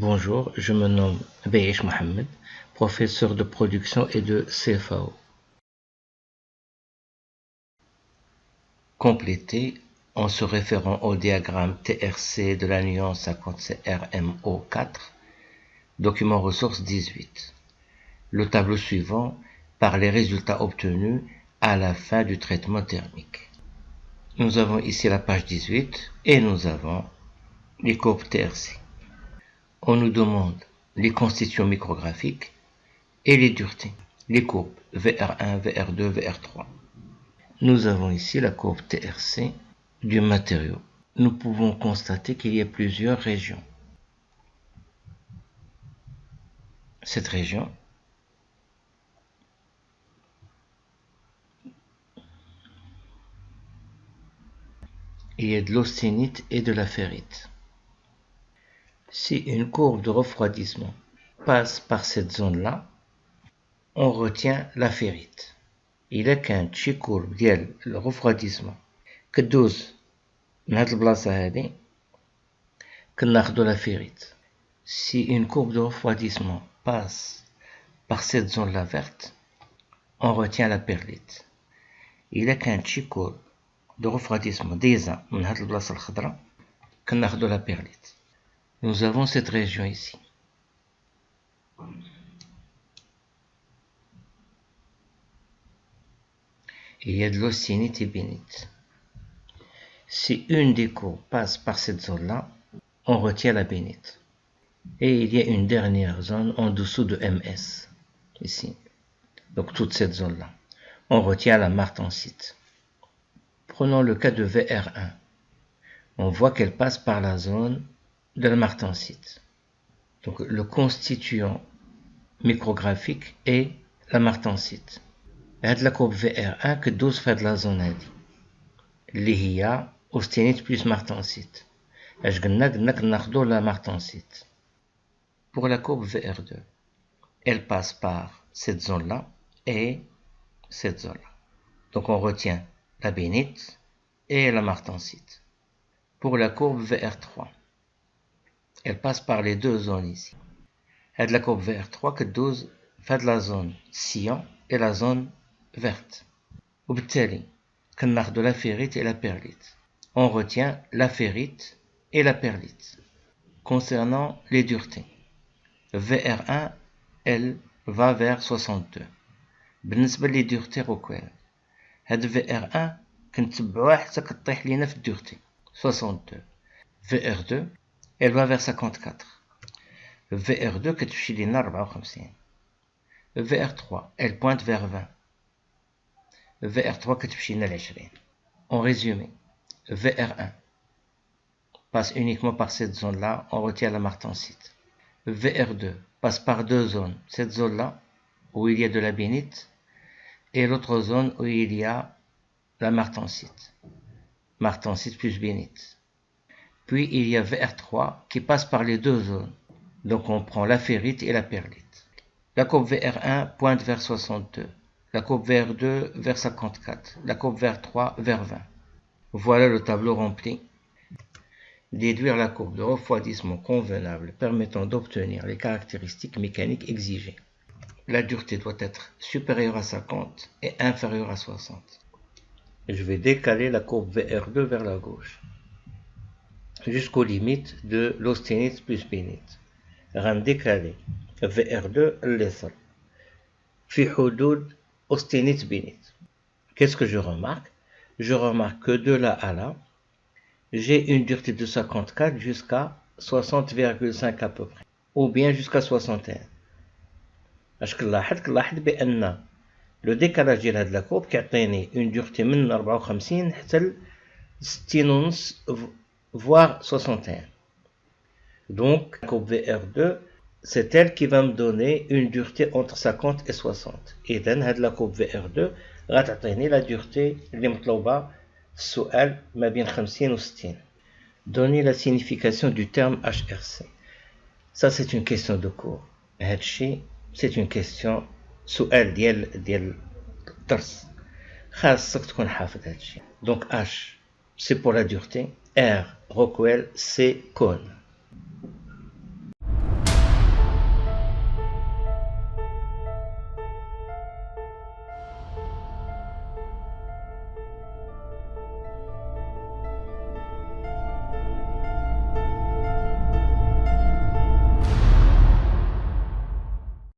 Bonjour, je me nomme Bayesh Mohamed, professeur de production et de CFAO. Complétez en se référant au diagramme TRC de la nuance 50CRMO4, document ressources 18. Le tableau suivant par les résultats obtenus à la fin du traitement thermique. Nous avons ici la page 18 et nous avons les courbes TRC. On nous demande les constituants micrographiques et les duretés, les courbes VR1, VR2, VR3. Nous avons ici la courbe TRC du matériau. Nous pouvons constater qu'il y a plusieurs régions. Cette région il y a de l'austénite et de la ferrite. Si une courbe de refroidissement passe par cette zone-là, on retient la ferrite. إلا كانت شي كورب ديال الرفرواديسمون كدوز من هاد البلاصة هادي كناخدو لا فيريت. Si une courbe de refroidissement passe par cette zone-là verte, on retient la perlite. إلا كانت شي كورب de refroidissement دايزة من هاد البلاصة الخضراء كناخدو لا perlite. Nous avons cette région ici. Il y a de l'austénite et bénite. Si une des courbes passe par cette zone-là, on retient la bénite. Et il y a une dernière zone en dessous de MS, ici. Donc toute cette zone-là. On retient la martensite. Prenons le cas de VR1. On voit qu'elle passe par la zone de la martensite. Donc le constituant micrographique est la martensite. هاد la courbe VR1 كدوز في هاد la zone هادي اللي هي austenite plus martensite. اش قلنا كناخدو la martensite. Pour la courbe VR2, elle passe par cette zone-là et cette zone-là. Donc on retient la bénite et la martensite. Pour la courbe VR3, elle passe par les deux zones ici. هاد la courbe VR3 كدوز في هاد la zone cyan et la zone verte. وبالتالي كناخدو la ferrite et la perlite. On retient la ferrite et la perlite. Concernant les duretés, VR1, elle va vers 62. بالنسبة لي dureté روكويل هاد VR1 كنتبعوها حتى كطيح لينا في dureté 62. VR2 elle va vers 54. VR2 كتمشي لينا 54. VR3 elle pointe vers 20. VR3 كتمشي لنا 20. En résumé, VR1 passe uniquement par cette zone-là, on retient la martensite. VR2 passe par deux zones, cette zone-là où il y a de la bénite et l'autre zone où il y a la martensite. Martensite plus bénite. Puis il y a VR3 qui passe par les deux zones. Donc on prend la ferrite et la perlite. La courbe VR1 pointe vers 62. La courbe VR2 vers 54. La courbe VR3 vers 20. Voilà le tableau rempli. Déduire la courbe de refroidissement convenable permettant d'obtenir les caractéristiques mécaniques exigées. La dureté doit être supérieure à 50 et inférieure à 60. Je vais décaler la courbe VR2 vers la gauche jusqu'aux limites de l'austénite plus bénite. غنديكالي VR2 اليسار في حدود austenite bénite. Qu'est-ce que je remarque? Je remarque que de là à là, j'ai une dureté de 54 jusqu'à 60,5 à peu près, ou bien jusqu'à 61. اش كنلاحظ بان لو ديكالاج ديال هاد لاكوب كيعطيني اون dureté من 54 حتى ل 60 ونص voire 61. Donc la courbe VR2 c'est elle qui va me donner une dureté entre 50 et 60. إذن هاد la courbe VR2 غتعطيني la dureté اللي مطلوبة في السؤال ما بين 50 و 60. Donner la signification du terme HRC. Ça c'est une question de cours. هادشي c'est une question سؤال ديال الدرس. خاصك تكون حافظ هادشي. Donc H c'est pour la dureté, R Rockwell, C cône.